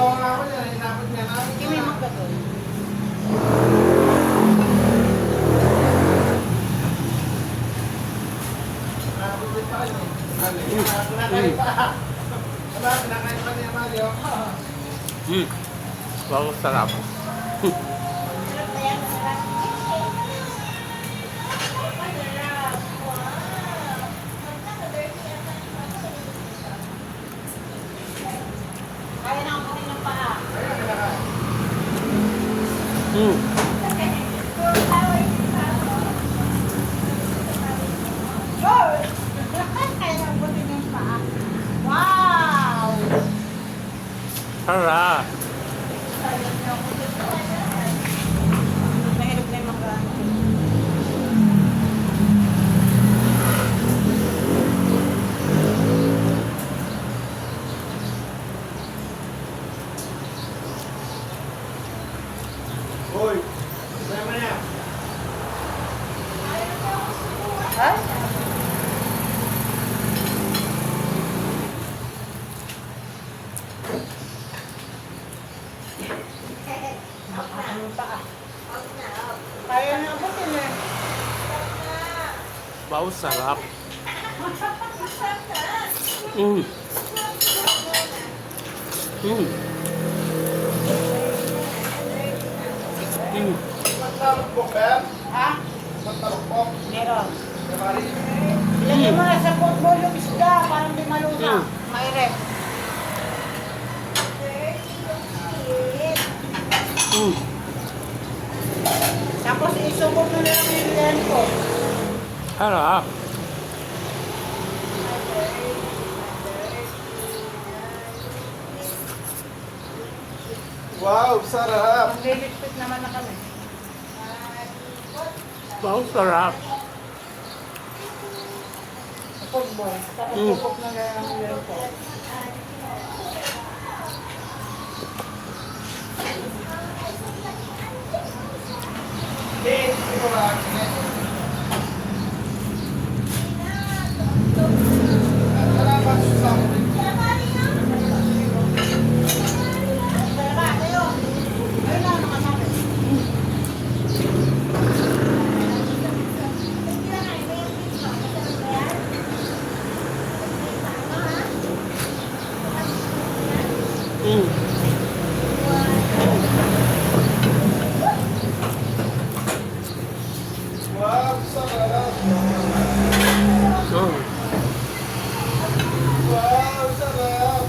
Nakawa nga ako yan. Dapat nga namin. Hindi may magkatol. Nakabulit pa rin. Kinakain pa. Diba? Kinakain pa niya Mario. Wow, sarap. Sarap na yan, sarap. Kaya na ako ng paa. Kaya na ako ng paa. Wow! Sarap. Mahirap na yung mga Hoy! Kaya mo niya. Ha? Ano pa ka? Kaya na ako din eh. Wow, sarap. Mm. Mm. Mm. Magtalokbok, Ben? Ha? Magtalokbok. Meron. Mari. Ilagay mo na sa football yung isda, parang di maluna. May rep. Mm. Tapos isubok mo na lang yung yan ko. Sarap. Wow, sarap. Maglilipit naman na kami. Wow, sarap. Football. Tapos isubok mo na lang yung yan ko. Eh, ito ba? Salamat sa akin. Salamat, ayun. Ayun na, nakasabi. Mm. Wow, sarap. Mm. Wow, sarap.